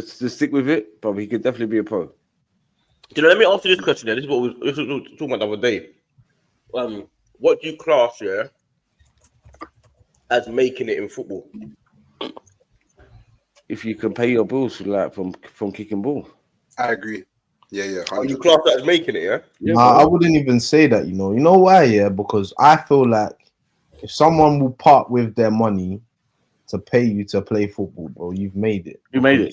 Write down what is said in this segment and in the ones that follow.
to stick with it, but he could definitely be a pro. Let me ask you this question. This is what we were talking about the other day. What do you class as making it in football? If you can pay your bills like from kicking ball. I agree. Yeah. You class that as making it, yeah? Nah, I wouldn't even say that. You know why? Yeah, because I feel like if someone will part with their money to pay you to play football, bro, you've made it. You made it.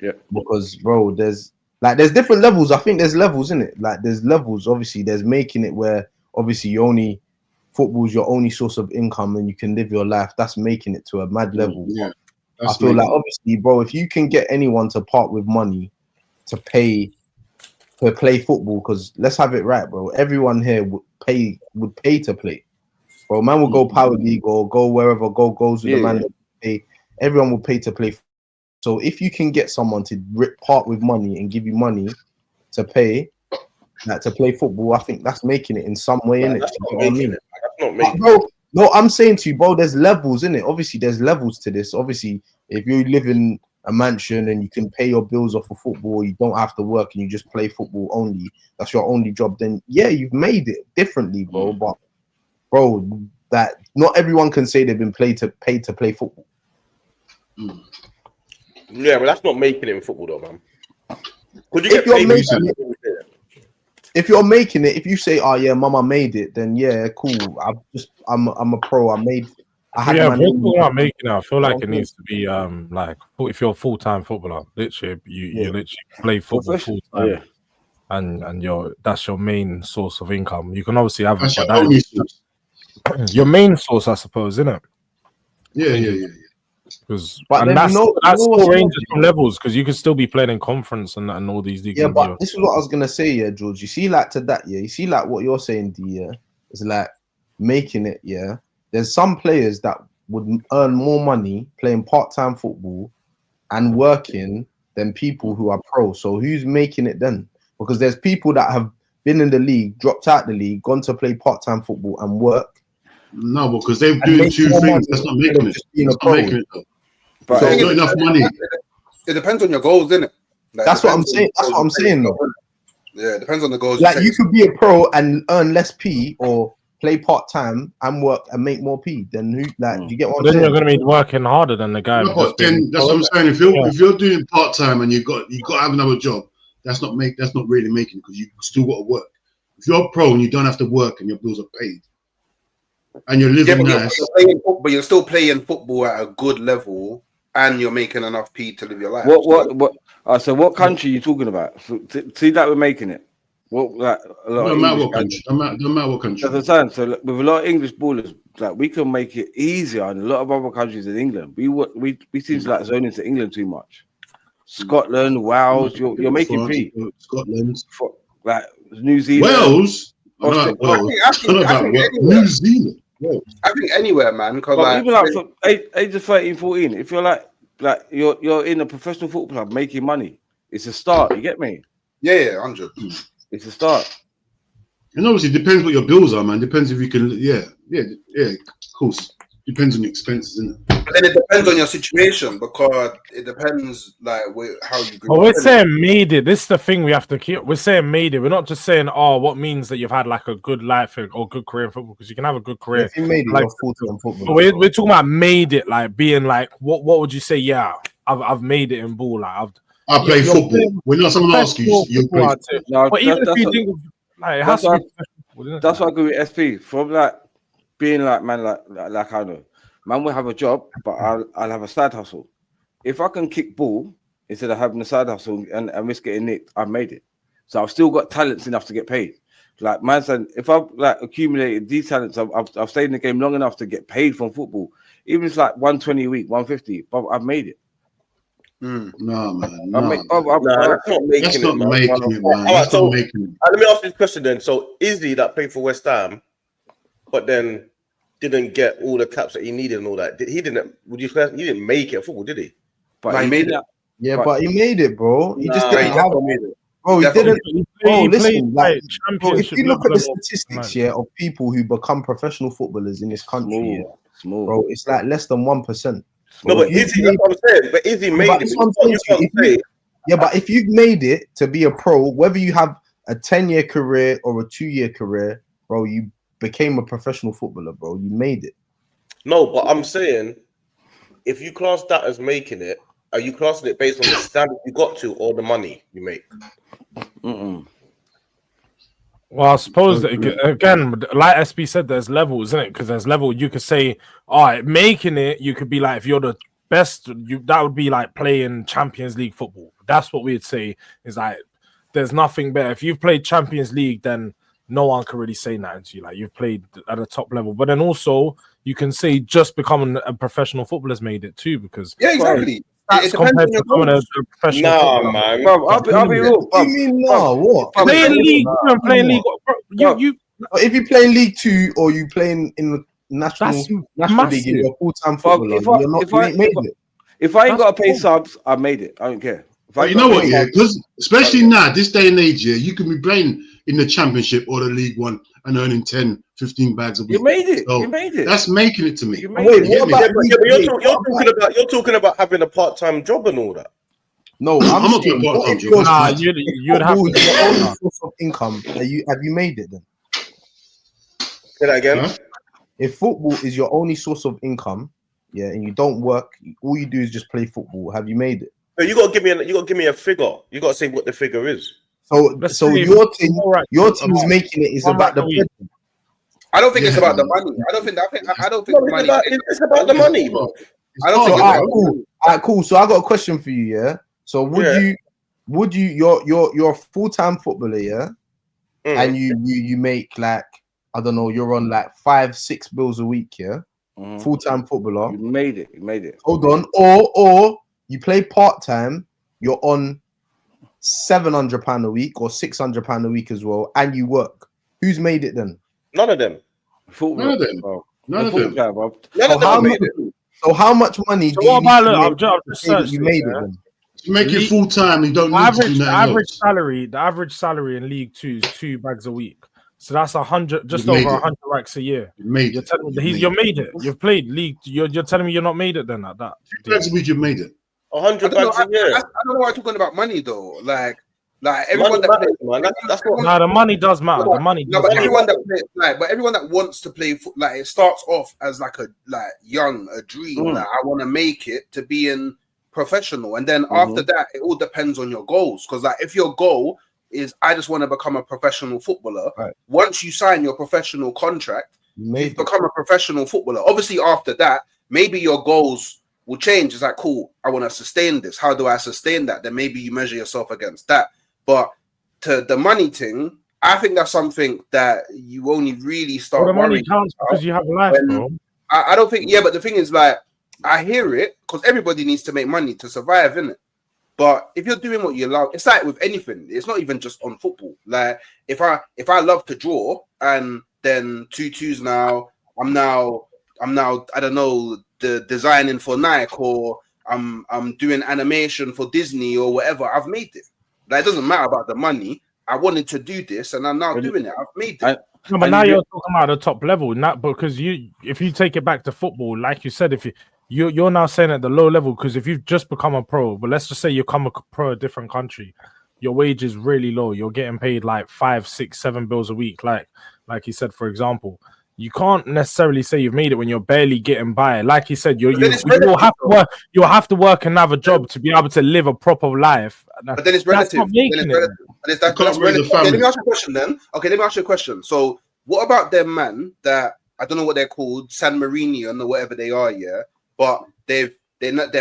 Yeah. Because, bro, there's different levels. I think there's levels in it. Like, there's levels. Obviously, there's making it where obviously football's your only source of income and you can live your life. That's making it to a mad level. Yeah. I feel like obviously, bro, if you can get anyone to part with money to play football, because let's have it right, bro. Everyone here would pay to play. Bro, man will go power league or go wherever, goes with the man that pay. Everyone will pay to play. So if you can get someone to part with money and give you money to pay, like to play football, I think that's making it in some way, innit? That's not making it. That's not making bro, no, I'm saying to you, bro, there's levels in it. Obviously, there's levels to this. Obviously, if you live in a mansion and you can pay your bills off of football, you don't have to work and you just play football only, that's your only job, then yeah, you've made it differently, bro. But bro, that not everyone can say they've been paid to play football. Yeah, but that's not making it in football though, man. Could you if you're making it, if you say, "Oh yeah, mama made it," then yeah, cool. I'm a pro. I made. If you're talking about making it, I feel like it needs to be like if you're a full-time footballer, literally you literally play football full-time, and that's your main source of income. You can obviously have your main source, I suppose, isn't it? Yeah. Because that's all ranges from levels, because you could still be playing in conference and all these leagues. Yeah, but this is what I was gonna say, yeah, George. You see, like to that, yeah. You see, like what you're saying, D, yeah, is like making it, yeah. There's some players that would earn more money playing part-time football and working than people who are pro. So who's making it then? Because there's people that have been in the league, dropped out the league, gone to play part-time football and work. No, because they're doing two things. That's not making it. That's not making it though. But so there's not enough money. It depends on your goals, isn't it? Like, that's what I'm saying. That's what I'm saying, though. Yeah, it depends on the goals. Like you could be a pro and earn less P, or play part time and work and make more P. Then who? Like, do you get what I'm saying? Then you're going to be working harder than the guy. No, but then that's what I'm saying. If you're doing part time and you got to have another job, that's not really making it, because you still got to work. If you're a pro and you don't have to work and your bills are paid, and you're living nice, but you're still playing football at a good level, and you're making enough P to live your life. What? So what country are you talking about? See that we're making it. What, like, no matter what country. No matter what country. That's what I'm saying. So with a lot of English ballers, like we can make it easier in a lot of other countries in England. We seem to like zone into England too much. Scotland, Wales, you're making P. Scotland, like New Zealand, Wales. New Zealand. I think anywhere, man. Because even like from age of 13, 14, if you're like you're in a professional football club making money, it's a start. You get me? Yeah, 100. It's a start. And obviously, it depends what your bills are, man. Depends if you can. Yeah. Of course, depends on the expenses, isn't it? But then it depends on your situation, because it depends like how you. Well, we're saying made it. This is the thing we have to keep. We're saying made it. We're not just saying what means that you've had like a good life or good career in football, because you can have a good career. If you made it, like full-time football. We're talking about made it, like being like what would you say? Yeah, I've made it in ball. Like I play football. We're not someone ask you play football. No, but even if you think like it has to be. That's why I agree with SP. From like being like man, like I know. Man will have a job, but I'll have a side hustle. If I can kick ball instead of having a side hustle and risk getting nicked, I've made it. So I've still got talents enough to get paid. Like man said, if I've like accumulated these talents, I've stayed in the game long enough to get paid from football. Even if it's like 120 a week, 150, but I've made it. No, man. That's not making it, man. That's not making it. Let me ask you this question then. So Izzy that played for West Ham, but then didn't get all the caps that he needed and all that. He didn't make it in football, did he? But he made it. Yeah, but he made it, bro. He just didn't have it. Bro, he Definitely. didn't. Bro, listen, like, bro, if you look at the statistics, of people who become professional footballers in this country, bro, it's like less than 1%. No, but Izzy, that's what I'm saying. But Izzy made but it. that's what I'm saying to you. Yeah, but if you've made it to be a pro, whether you have a 10-year career or a 2-year career, bro, you became a professional footballer, bro. You made it. No, but I'm saying, if you class that as making it, are you classing it based on the standard you got to or the money you make? Well, I suppose that again, like SB said, there's levels, isn't it? Because there's level. You could say, all right, making it. You could be like, if you're the best, that would be like playing Champions League football. That's what we'd say. Is like, there's nothing better. If you've played Champions League, then no one can really say that to you. Like, you've played at a top level. But then also, you can say just becoming a professional footballer has made it too, because exactly. That's compared to becoming a professional footballer. Man. Bro, I'll be real. What do you mean no? What? Playing league, playing league. You if you play in League 2 or you playing in the national league, you're a full-time footballer. You ain't made it. If I ain't got to pay subs, I made it. I don't care. But you know what, yeah? Because especially now, this day and age, yeah, you can be playing in the Championship or the League One and earning 10, 15 bags a week. You made it. So you made it. That's making it to me. Wait, you're talking about having a part-time job and all that. No, I'm not talking about part-time job. Nah, you'd have to. Your only source of income. Have you made it then? Say that again. Huh? If football is your only source of income, yeah, and you don't work, all you do is just play football. Have you made it? No, you got to give me a figure. You got to say what the figure is. So your team's making it is about the bread. I don't think it's about the money. I don't think the money. It's about the money, bro. I don't think all right, cool. So I got a question for you, yeah. So would you you're a full-time footballer, yeah? And you make like, I don't know, you're on like 5-6 bills a week, yeah? Full-time footballer. You made it. Hold on. Or you play part-time, you're on £700 a week or £600 a week as well, and you work. Who's made it then? None of them. None of them. None of them. None of them made it. So how much money do you I've just searched you made it then? To make it full time, you don't need to do nothing else. The average salary in League 2 is £2 a week. So that's 100, just over 100 racks a year. You made it. You made it. You've played League. You're telling me you're not made it then at that. 2 bags a week, you made it. 100 bags a year. I don't know why you're talking about money though. Like everyone that plays, man. That's what. The money does matter. The money. No, but everyone that plays, but everyone that wants to play, it starts off as a dream. Like, I want to make it to being professional, and then after that, it all depends on your goals. Because if your goal is I just want to become a professional footballer, once you sign your professional contract, you become a professional footballer. Obviously, after that, maybe your goals will change. It's like, cool, I want to sustain this. How do I sustain that? Then maybe you measure yourself against that. But to the money thing, I think that's something that you only really start. The money counts because you have a life, bro. I don't think, but the thing is, like, I hear it because everybody needs to make money to survive, innit? But if you're doing what you love, it's like with anything. It's not even just on football. Like, if I love to draw and then 2-2s now, I'm now I don't know, the designing for Nike, or I'm doing animation for Disney or whatever. I've made it. Like, it doesn't matter about the money. I wanted to do this, and I'm now doing it. I've made it. No, but now you're talking about the top level, not because if you take it back to football, like you said, if you're now saying at the low level, because if you've just become a pro, but let's just say you become a pro in a different country, your wage is really low. You're getting paid like 5, 6, 7 bills a week, like you said, for example. You can't necessarily say you've made it when you're barely getting by. Like he said, you'll have to work another job to be able to live a proper life. But then it's relative. That's not making it. That's relative. Okay, let me ask you a question then. Okay, let me ask you a question. So what about them man that, I don't know what they're called, San Marino or whatever they are, yeah? But they're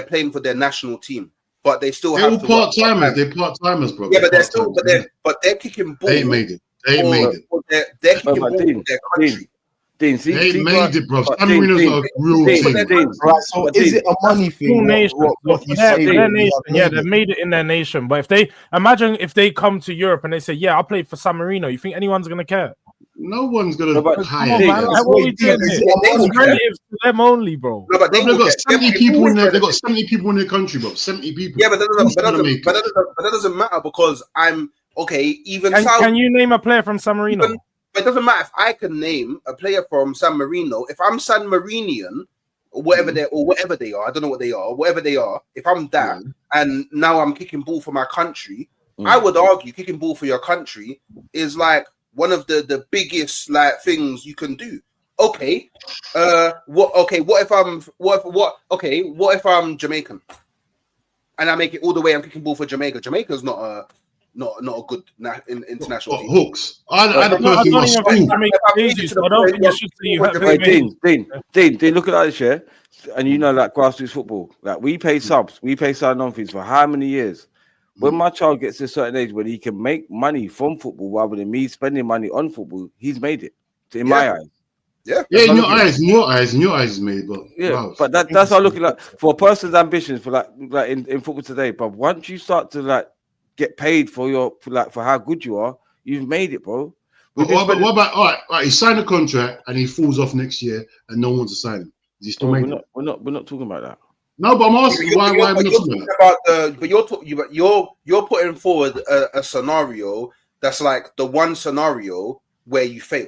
playing for their national team. But they still have to part-timers. They're part-timers, bro. Yeah, but they're still they're kicking ball. They made it. They're kicking ball in their country. They made it, bro. San Marino's a real team. Right, so is it a money thing? Their nation, yeah, they made it in their nation. But if they come to Europe and they say, yeah, I played for San Marino, you think anyone's gonna care? No one's gonna hire. It's relative to them only, bro. No, but they've got 70 people in there. They've got 70 people in their country, bro. 70 people. Yeah, but that doesn't matter because I'm okay. Even can you name a player from San Marino? But it doesn't matter if I can name a player from San Marino. If I'm San Marinian, or whatever they are, I don't know what they are, whatever they are. If I'm that, and now I'm kicking ball for my country, I would argue kicking ball for your country is like one of the biggest like things you can do. Okay, what if I'm Jamaican and I make it all the way? I'm kicking ball for Jamaica. Jamaica's not a good international team. Hooks. I don't think you should say you have Dean, look at this, yeah. And you know, like grassroots football, like we pay subs, we pay sign-on fees for how many years? When my child gets to a certain age when he can make money from football rather than me spending money on football, he's made it. In my eyes. Yeah, in your eyes, is made, but but that's how I look at like for a person's ambitions for like in football today. But once you start to like get paid for how good you are, you've made it, bro. But what about all right? He signed a contract and he falls off next year, and no one wants to sign him. Is he still making it? We're not talking about that. No, but I'm asking why we're not talking about that. But you're putting forward a scenario that's like the one scenario where you fail.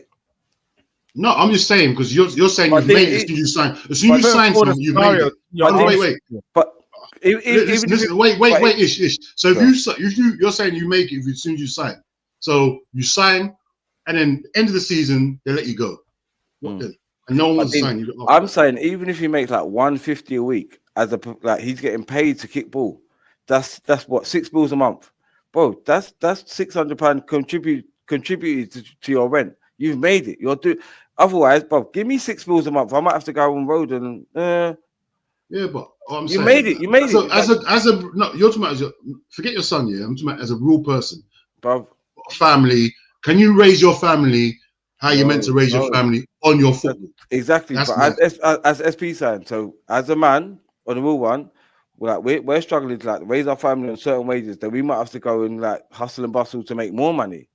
No, I'm just saying because you're saying you've made it as soon as you sign. As soon as you sign someone, you've made it. Wait. But wait, Ish. So if you're saying you make it as soon as you sign. So you sign, and then end of the season they let you go. What then? And no one wants to sign you. I'm saying even if he makes like 150 a week he's getting paid to kick ball, that's what £6 bills a month, bro. That's £600 contributed to your rent. You've made it. You're doing. Otherwise, bro, give me £6 bills a month. I might have to go on road and. Yeah, but I'm you saying, made it. You made it. You're talking about forget your son. Yeah, I'm talking about as a real person, bro. Family. Can you raise your family how you're meant to raise your family on your football? Exactly. That's but as SP saying, so as a man or the real one, we're struggling to like raise our family on certain wages. Then we might have to go and like hustle and bustle to make more money.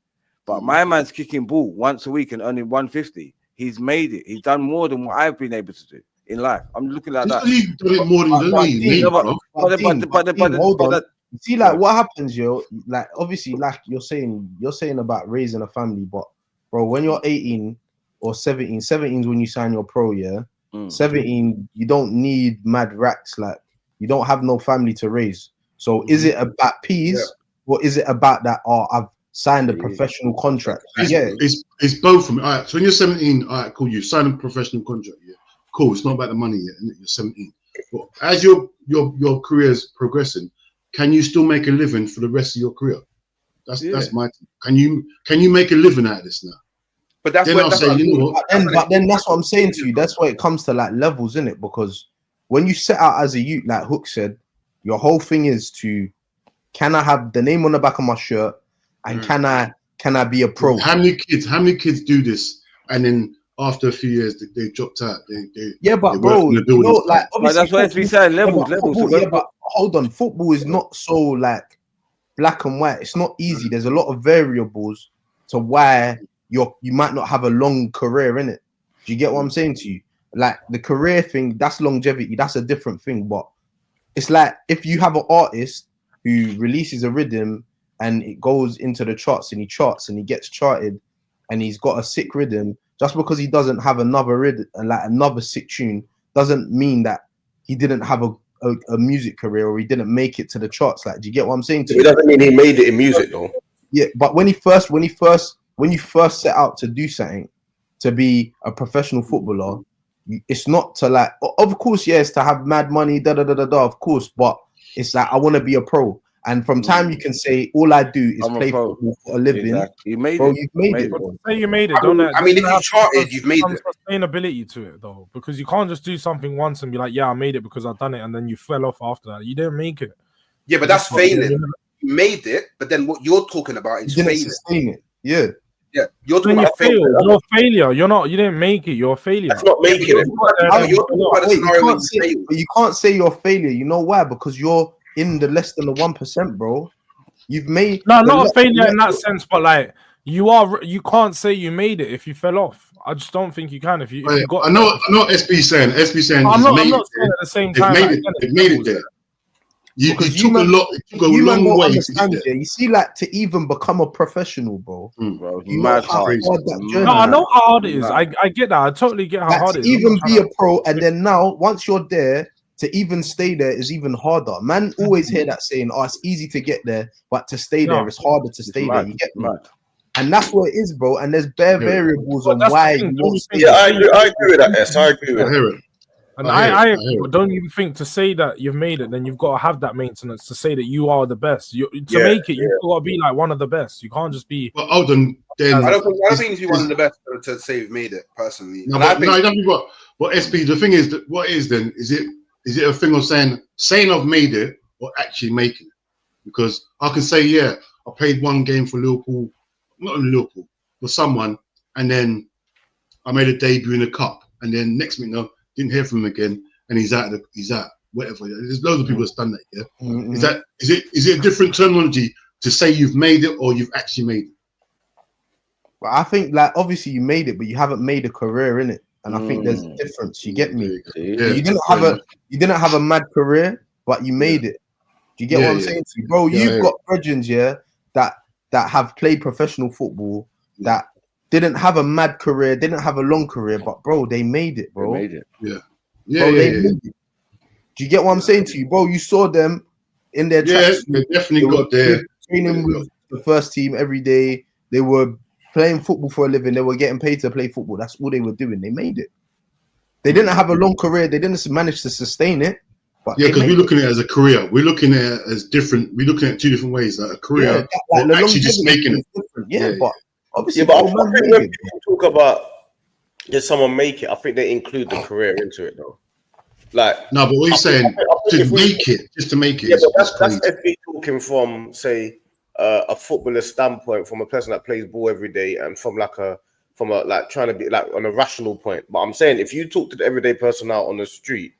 But my man's kicking ball once a week and earning 150. He's made it. He's done more than what I've been able to do in life. I'm looking like that. He's done it more than you see, like what happens, yo? Like obviously, like you're saying about raising a family, but bro, when you're 18 or 17 is when you sign your pro, yeah. 17, you don't need mad racks, like you don't have no family to raise. So is it about peas or is it about that? Oh, I've signed a professional contract. It's both from all right. So when you're 17, all right, cool, you sign a professional contract, yeah. Cool, it's not about the money yet, you're 17. But as your career's progressing, can you still make a living for the rest of your career? That's my thing. Can you make a living out of this now? But that's then but then that's what I'm saying to you. That's where it comes to like levels, isn't it? Because when you set out as a youth, like Hook said, your whole thing is to can I have the name on the back of my shirt and can I be a pro? How many kids do this and then after a few years they dropped out? But bro, you know, like obviously that's why we say levels. But hold on, football is not so like black and white. It's not easy. There's a lot of variables to why you might not have a long career in it. Do you get what I'm saying to you? Like the career thing, that's longevity. That's a different thing. But it's like if you have an artist who releases a rhythm and it goes into the charts and he gets charted and he's got a sick rhythm, just because he doesn't have another rhythm and like another sick tune doesn't mean that he didn't have a music career or he didn't make it to the charts. Like, do you get what I'm saying to you? It doesn't mean he made it in music though. Yeah, but when you first set out to do something, to be a professional footballer, it's not to like, of course, yes, to have mad money, of course, but it's like I want to be a pro. And from time you can say, all I do is play football for a living. Exactly. You've made it. Say you made it. I mean, if you charted, you've made it. Sustainability to it though, because you can't just do something once and be like, yeah, I made it because I've done it, and then you fell off after that. You didn't make it. Yeah, but that's failing. You made it, but then what you're talking about is failing. Sustain it. Yeah. Yeah, you're talking about failure. You're a failure. You're not. You didn't make it. You're a failure. That's not making it. You can't say you're a failure. You know why? Because you're in the less than the 1%, bro. You've made not a failure in that sense, but like you can't say you made it if you fell off. I just don't think you can. If you got. I know. SB saying. I'm not saying at the same time. They've made it there. You Because took a lot. It took a you man long don't way to understand, get there. yeah. You see, like to even become a professional, bro. Bro, You know mad how hard. hard that journey No, I is. know how hard it is. Mad. I get that. I totally get how Like hard to it is. I'm even not be trying a pro, and then now once you're there, to even stay there is even harder. Man, always hear that saying, "Oh, it's easy to get there, but to stay there, it's harder to It's stay there." mad. You get me? Mad. And that's what it is, bro. And there's bare variables But on that's the why thing, you don't won't you stay think- there. I agree with that. Yes, I agree with I that. hear it. And I I hear it. don't even think to say that you've made it, then you've got to have that maintenance to say that you are the best. To Yeah, make it, you've got to be like one of the best. You can't just be. But hold on, then I don't think he's one of the best to say we've made it personally. No, And I but think, no, it doesn't mean what SP. The thing is that what is then is it a thing of saying I've made it or actually making it? Because I can say I played one game for Liverpool, not in Liverpool, for someone, and then I made a debut in the cup, and then next minute didn't hear from him again, and he's out whatever. There's loads of people that's done that. Yeah, Mm-mm. is it a different terminology to say you've made it or you've actually made it? But I think, like, obviously you made it, but you haven't made a career in it. And I think there's a difference. You get me? Yeah, You didn't have a mad career, but you made it. Do you get what I'm saying to you, bro? You've got brethren, that have played professional football that didn't have a mad career, didn't have a long career, but bro, they made it, bro. They made it. They made it. Do you get what I'm saying to you, bro? You saw them in their tracks. They definitely got there. Training with the first team every day. They were playing football for a living. They were getting paid to play football. That's all they were doing. They made it. They didn't have a long career. They didn't manage to sustain it. But because we're looking at it as a career. We're looking at it as different. We're looking at two different ways. Like a career, or actually just making it. But obviously, but I think when people talk about did someone make it, I think they include the career into it though. Like no, but what you're saying just to make it. Yeah, but that's FB talking from say a footballer's standpoint, from a person that plays ball every day, and from trying to be like on a rational point. But I'm saying if you talk to the everyday person out on the street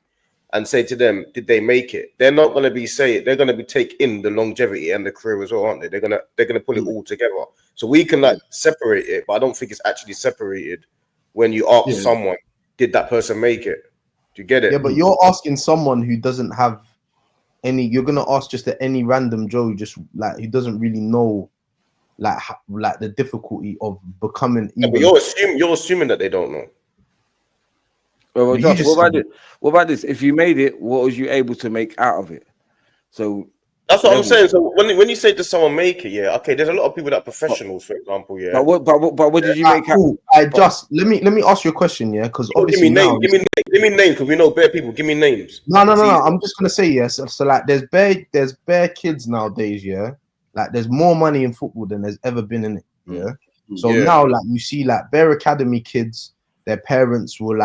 and say to them, did they make it? They're not going to be they're going to be taking the longevity and the career as well, aren't they? They're gonna pull it all together. So we can like separate it, but I don't think it's actually separated when you ask someone, did that person make it? Do you get it? Yeah, but you're asking someone who doesn't have any. You're gonna ask just any random Joe, just like who doesn't really know, like the difficulty of becoming. Yeah, but you're assuming that they don't know. Well, Josh, what about this? If you made it, what was you able to make out of it? So that's what I'm saying. So when you say to someone make it, okay, there's a lot of people that are professionals, for example, But what did you make out? Let me ask you a question, because obviously give me names, because we know bare people. Give me names. No. I'm just gonna say yes. So like, there's bare kids nowadays, like there's more money in football than there's ever been in it, So now, like, you see, like, bare academy kids, their parents will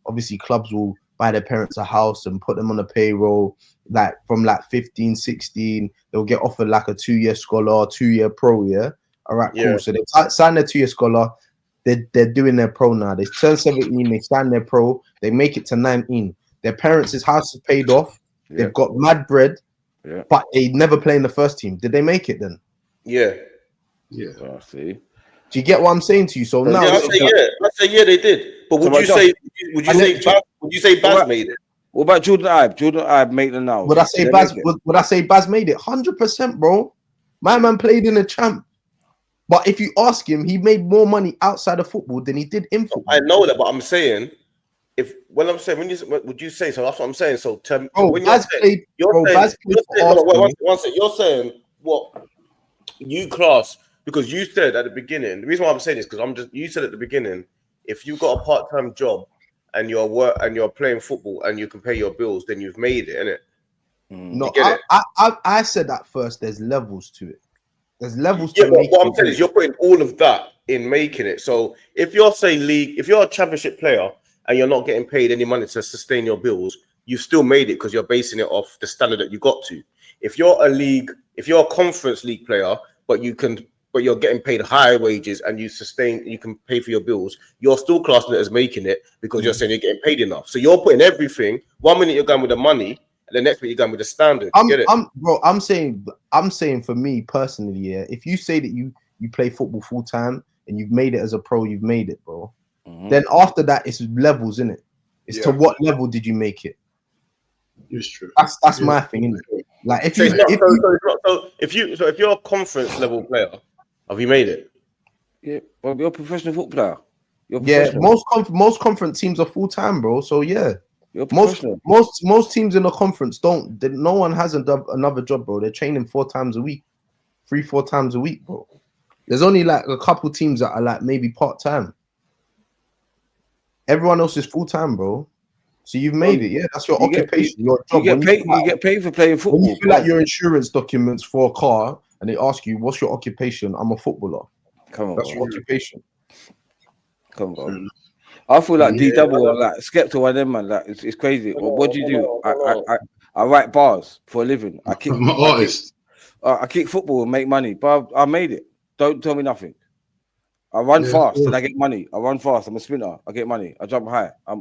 obviously clubs will buy their parents a house and put them on a payroll. Like from 15, 16, they'll get offered like a 2-year scholar, 2-year pro. All right, cool. So they sign their 2-year scholar. They're doing their pro now. They turn 17, they sign their pro, they make it to 19. Their parents' house is paid off. They've got mad bread, but they never play in the first team. Did they make it then? Yeah. Oh, see. Do you get what I'm saying to you? So now, I say they did. But would you say Baz made it? What about Jordan Ibe? Jordan Ibe made it now. Would I say Baz made it? 100%, bro. My man played in a champ. But if you ask him, he made more money outside of football than he did in football. I know that, but I'm saying, would you say so? That's what I'm saying. So, when you're saying what you class, because you said at the beginning, the reason why I'm saying this, because you said at the beginning, if you've got a part-time job and you're playing football and you can pay your bills, then you've made it, innit? No, I said that first. There's levels to it. There's levels to it. But what I'm saying is you're putting all of that in making it. So if you're if you're a championship player and you're not getting paid any money to sustain your bills, you've still made it because you're basing it off the standard that you got to. If you're a conference league player, but you're getting paid high wages and you can pay for your bills, you're still classing it as making it because you're saying you're getting paid enough. So you're putting everything. 1 minute you're going with the money, and the next minute you're going with the standard. I'm saying for me personally, if you say that you play football full time and you've made it as a pro, you've made it, bro. Then after that, it's levels, innit? It's to what level did you make it? It's true. That's my thing, innit? Like if So, you, it's not, if so, you, so, it's not, so if you're a conference level player, have you made it? Yeah, well, you're a professional footballer. You're yeah, professional. most conference teams are full time, bro. So yeah, You're most professional. teams in the conference don't. No one has another job, bro. They're training 4 times a week, 3-4 times a week, bro. There's only like a couple teams that are like maybe part time. Everyone else is full time, bro. So you've made it, yeah. That's your occupation, your job. You get paid for playing football. When you fill out your insurance documents for a car and they ask you, "What's your occupation?" I'm a footballer. Come on, That's your occupation. Come on. I feel like D double or like Skepta one of them, man. Like it's crazy. What do you do? I write bars for a living. I'm an artist. I kick football and make money, but I made it. Don't tell me nothing. I run fast and I get money. I run fast. I'm a sprinter. I get money. I jump high. I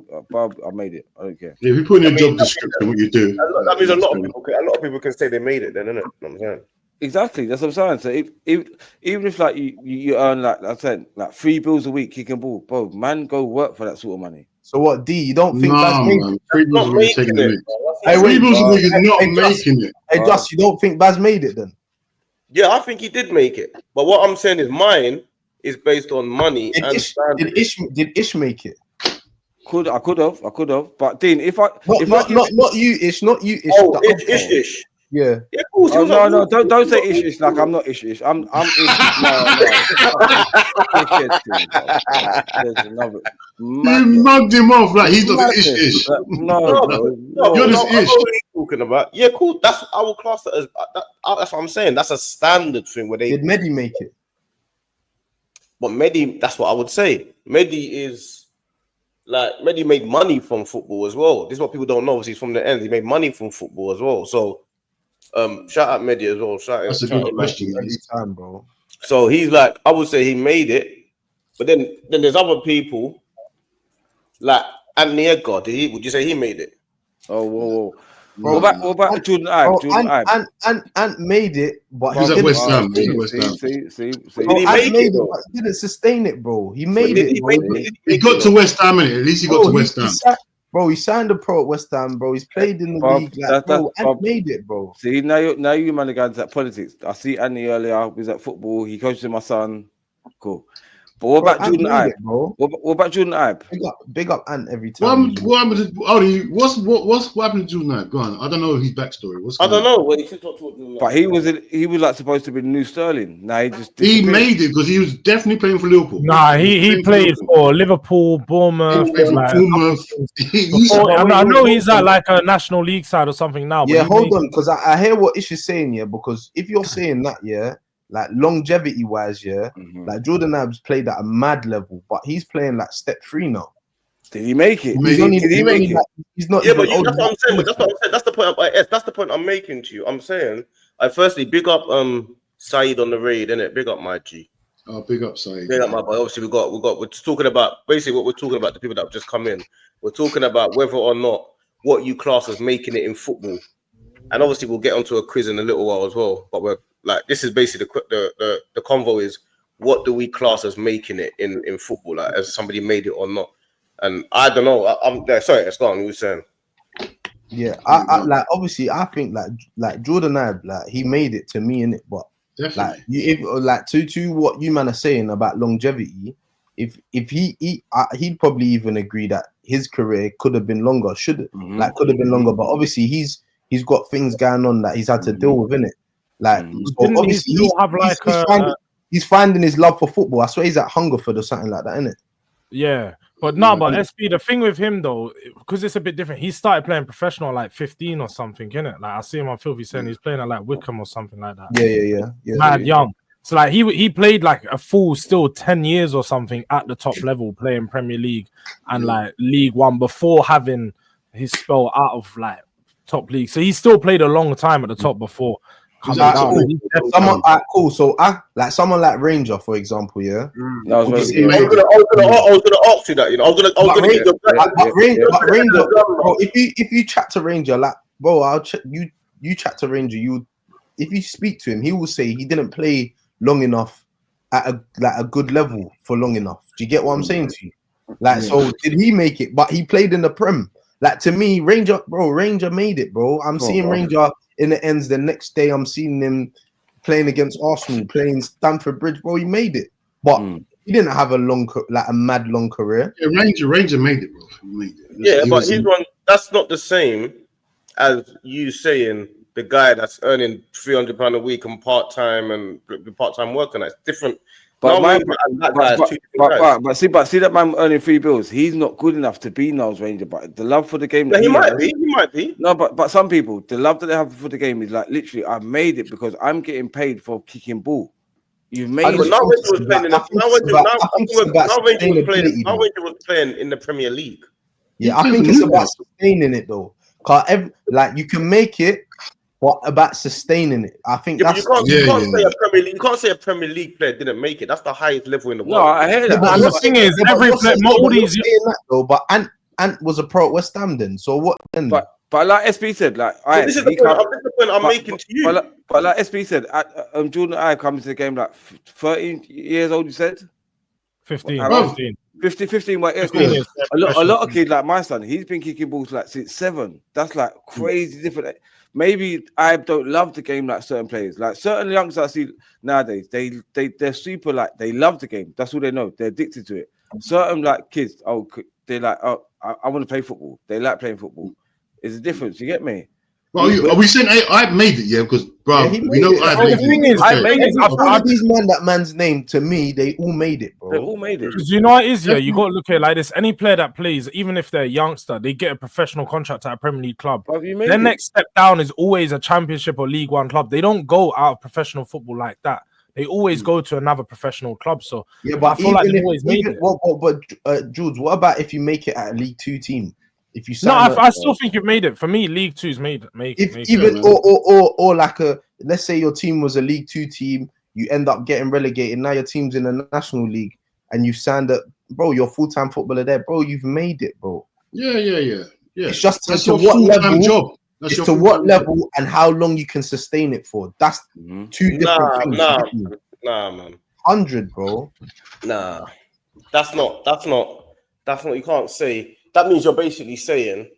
made it. I don't care. Yeah, if you put in a job description, what you do. That means a lot of people can say they made it. Then, innit? You know what I'm saying? Exactly. That's what I'm saying. So even if like you earn like I said like $3 a week kicking ball, bro, man, go work for that sort of money. So what, D? You don't think that's man. $3 a week taking the mix. $3 a week is not making it. Hey, Just, you don't think Baz made it then? Yeah, I think he did make it. But what I'm saying is mine is based on money Did and Ish make it? I could have. But Dean, not you, Ish, not you, Ish. Oh, Ish. Yeah. Yeah, cool. Oh, no, don't say Ish. Like I'm not Ish. I'm Ish. No. You mugged him off like he's not Ish. No, you're just Ish. What are you talking about? Yeah, cool. That's I will class that as that's what I'm saying. That's a standard thing where they did Mehdi make it. But Mehdi, that's what I would say. Mehdi made money from football as well. This is what people don't know. He's from the end. He made money from football as well. So, shout out Mehdi as well. That's a good question. Every time, bro. So he's like, I would say he made it. But then there's other people like Anthony Edgar. Would you say he made it? Oh, whoa. What about Jordan Ibe? Ant made it, but he was at West Ham. See. He made it, but he didn't sustain it, bro. He made it. He got to West Ham, at least he got to West Ham. Bro, he signed a pro at West Ham, bro. He's played in the league. Like, Ant made it, bro. See, now you man are going to that politics. I see Anthony earlier. He was at football. He coached my son. Cool. But what about Jordan Ibe, bro? What about Jordan Ibe? Big up Ant every time. What happened to Jordan Ibe? Go on. I don't know his backstory. I don't know. But he was like supposed to be the new Sterling. Now he made it because he was definitely playing for Liverpool. Nah, he played for Liverpool, Bournemouth. I know he's at like a National League side or something now. Yeah, hold on, because I hear what Ish is saying. Yeah, because if you're saying that, yeah. Like longevity wise, yeah, like Jordan Ibe's played at a mad level, but he's playing like step 3 now. Did he make it? Did he make it? He's not. Yeah, but that's what I'm saying. But that's what I'm saying. That's the point. That's the point I'm making to you. I'm saying, I firstly big up Saeed on the raid, innit? Big up my G. Oh, big up Saeed. Big up my boy. Obviously, we're talking about basically what we're talking about. The people that have just come in. We're talking about whether or not what you class as making it in football, and obviously we'll get onto a quiz in a little while as well. But we're like, this is basically the convo is what do we class as making it in football, like as somebody made it or not. And I don't know. I'm there. Sorry, it's gone. You were saying? Yeah, I like obviously I think like Jordan Ibe, like he made it to me in it, but definitely. Like to what you man are saying about longevity, if he'd probably even agree that his career could have been longer, could have been longer, but obviously he's got things going on that he's had to deal with, innit? Like, so obviously he's finding his love for football. I swear he's at Hungerford or something like that, innit? Yeah, but SB, the thing with him though, because it's a bit different. He started playing professional at like 15 or something, innit? Like I see him on Filthy saying he's playing at like Wickham or something like that. Yeah. Mad young. So like he played like a full still 10 years or something at the top level, playing Premier League and like League One before having his spell out of like top league. So he still played a long time at the top before. Cool. So someone like Ranger, for example, yeah. I was gonna ask you that. You know, Ranger, bro, if you chat to Ranger, like, bro, you chat to Ranger. If you speak to him, he will say he didn't play long enough at a good level for long enough. Do you get what I'm saying to you? Like, so did he make it? But he played in the Prem. Like, to me, Ranger made it, bro. I'm seeing Ranger in the ends. The next day, I'm seeing him playing against Arsenal, playing Stamford Bridge. Bro, he made it, but he didn't have a mad long career. Yeah, Ranger made it, bro. He made it. Yeah, but his one, that's not the same as you saying the guy that's earning £300 a week and part-time working. That's different. But see that man earning free bills. He's not good enough to be Niles Ranger. But the love for the game, he might be. No, but some people, the love that they have for the game is like literally, I've made it because I'm getting paid for kicking ball. You've made it. Now Ranger was playing in the Premier League. Yeah, I think it's about sustaining it though. Like you can make it. What about sustaining it? I think that's you can't say a Premier League player didn't make it. That's the highest level in the world. No, I hear that. And the thing is, every player, all these but Ant was a pro at West Ham then. So what then? But like SB said, like this is the point I'm making to you. But like SB said, Jordan I come into the game like 13 years old. You said 15. 15. Well, a lot of kids like my son, he's been kicking balls like since 7. That's like crazy different. Maybe I don't love the game like certain players, like certain youngsters I see nowadays. They're super like they love the game. That's all they know. They're addicted to it. Certain like kids, they're like, I want to play football. They like playing football. It's a difference. You get me? Well, are we saying I made it? Yeah, because bro, we know I made it. I made it. All these that man's name to me, they all made it, bro. They all made it. Because you know what it is, yeah. You got to look at it like this. Any player that plays, even if they're a youngster, they get a professional contract at a Premier League club. Their next step down is always a Championship or League One club. They don't go out of professional football like that. They always go to another professional club. So yeah, but I feel like they always made it. But Jules, what about if you make it at a League 2 team? If you I still think you've made it. For me, League 2's made it. Or like let's say your team was a League 2 team, you end up getting relegated. Now your team's in the National League, and you've signed up, bro. You're full-time footballer there, bro. You've made it, bro. Yeah. It's just that's to your what full-time level. job. It's to what level and how long you can sustain it for. That's two different things. Nah, man. 100, bro. Nah, that's not. You can't say. That means you're basically saying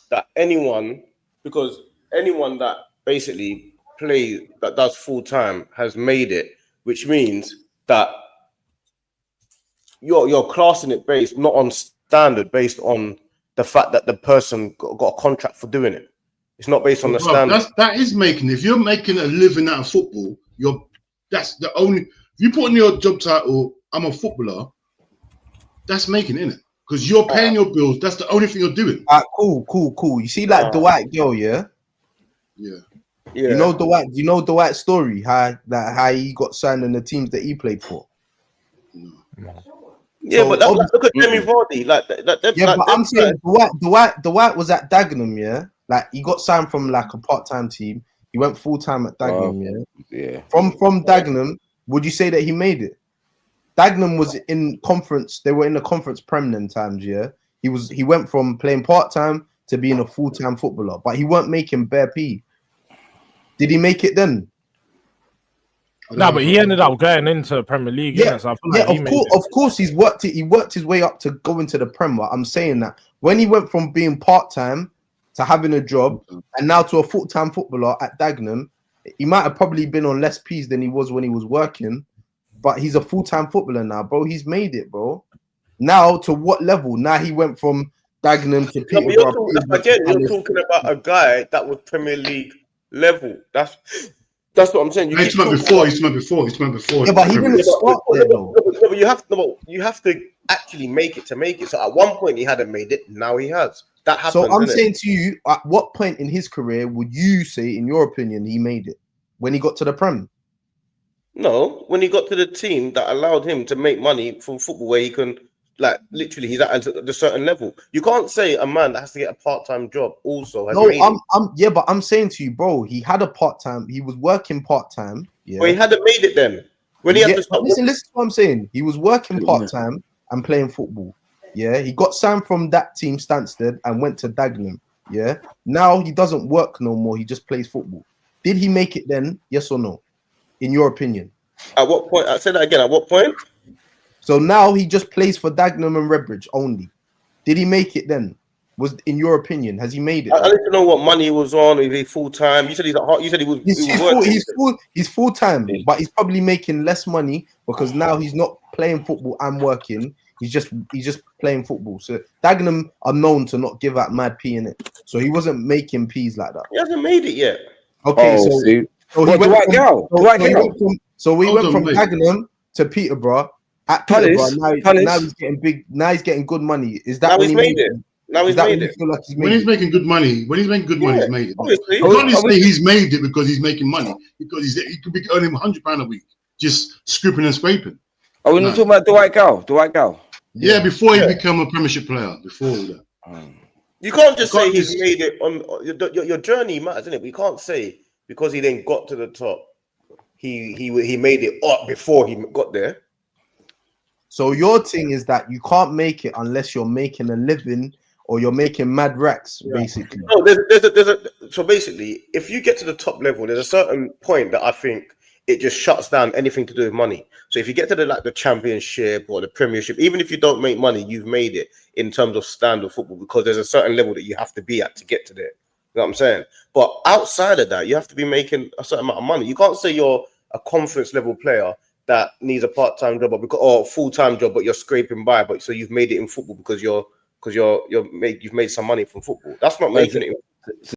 that anyone that basically plays, that does full time, has made it, which means that you're classing it based not on standard, based on the fact that the person got a contract for doing it. It's not based on the standard. That is making. If you're making a living out of football, that's the only. If you put in your job title, I'm a footballer. That's making it, innit? Because you're paying your bills. That's the only thing you're doing. Cool. You see, like Dwight girl, yeah. You know Dwight. You know Dwight's story. How he got signed in the teams that he played for. Yeah, so, but look at Jamie Vardy. But I'm saying Dwight was at Dagenham, yeah. Like he got signed from like a part-time team. He went full-time at Dagenham, yeah. From Dagenham, would you say that he made it? Dagenham was in conference. They were in the conference Prem then times, yeah. He went from playing part-time to being a full-time footballer, but he weren't making bare P. Did he make it then? No, but he ended up going into Premier League. Yeah, so of course, he's worked it. He worked his way up to go into the Prem. But I'm saying that when he went from being part-time to having a job and now to a full-time footballer at Dagenham, he might have probably been on less P's than he was when he was working. But he's a full-time footballer now, bro. He's made it, bro. Now to what level? Now he went from Dagenham to Peterborough. You're talking about a guy that was Premier League level. That's what I'm saying. He's meant before. Yeah, but he didn't start there, though. But you have to actually make it to make it. So at one point he hadn't made it. Now he has. That happens. So I'm saying to you, at what point in his career would you say, in your opinion, he made it? When he got to the Prem? No, when he got to the team that allowed him to make money from football, where he can, like, literally, he's at a certain level. You can't say a man that has to get a part-time job also has made it. But I'm saying to you, bro, he had a part-time. He was working part-time. Yeah. Well, he hadn't made it then. When he had to stop. Listen to what I'm saying. He was working part-time and playing football. Yeah, he got signed from that team, Stansted, and went to Dagenham. Yeah. Now he doesn't work no more. He just plays football. Did he make it then? Yes or no? In your opinion? At what point? I said that again. At what point? So now he just plays for Dagenham and Redbridge only. Did he make it then? Was in your opinion, has he made it? I need to know what money he was on. If he full time, you said you said he was. He's full time, but he's probably making less money because now he's not playing football and working. He's just playing football. So Dagenham are known to not give out mad P in it. So he wasn't making P's like that. He hasn't made it yet. Okay, so see. So What, he went Dwight Gow? so we went Hold from on, mate. Dagenham to Peterborough. At Palace, Peterborough, now he's getting big. Now he's getting good money. Is that Now when he's he made it? Now he's Is that made when you it. feel like he's When made he's it? making good money, he's made it. Obviously. You can't just say he's made it because he's making money, because he could be earning £100 a week just scooping and scraping. Are we not talking about Dwight Gow? Dwight Gow. Yeah, before he became a Premiership player, before all that. You can't just You say can't he's just- made it on your journey matters, isn't it? We can't say because he then got to the top, he made it up before he got there. So your thing is that you can't make it unless you're making a living or you're making mad racks, basically. No, so basically, if you get to the top level, there's a certain point that I think it just shuts down anything to do with money. So if you get to the Championship or the Premiership, even if you don't make money, you've made it in terms of standard football, because there's a certain level that you have to be at to get to there. You know what I'm saying? But outside of that, you have to be making a certain amount of money. You can't say you're a conference level player that needs a part-time job or full-time job, but you're scraping by. But so you've made it in football because you've made some money from football. That's not making it.